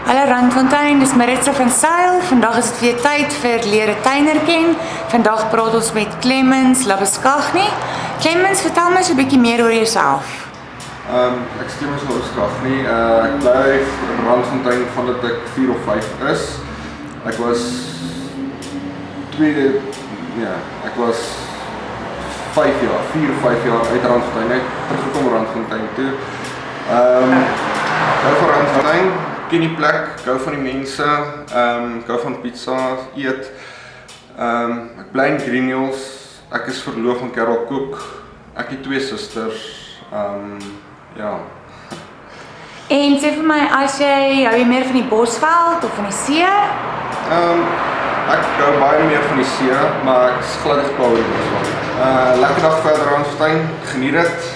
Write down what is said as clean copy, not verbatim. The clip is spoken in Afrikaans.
Hallo Randfontein, dis Maritza van Sail. Vandag is dit weer tyd vir Leer 'n Tuiner ken. Vandag praat ons met Clemens Labuschagne. Clemens, vertel my so 'n bietjie meer oor jouself. Ek is Clemens Labuschagne. Ek bly in Randfontein vandat ek 4 of 5 is. Ek was 4 of 5 jaar uit Randfontein uit, teruggekom Randfontein toe. Gou van Randfontein, ken die plek, gou van die mense, gou van pizza, eet. Ek bly in Green Hills, ek is verloof aan Carol Cook, ek het 2 susters, ja. En sê vir my, hou jy meer van die Bosveld of van die see? Ek hou baie meer van die see, maar ek is glad nie geplaag oor die Bosveld. Lekker dag verder Randfontein, geniet dit.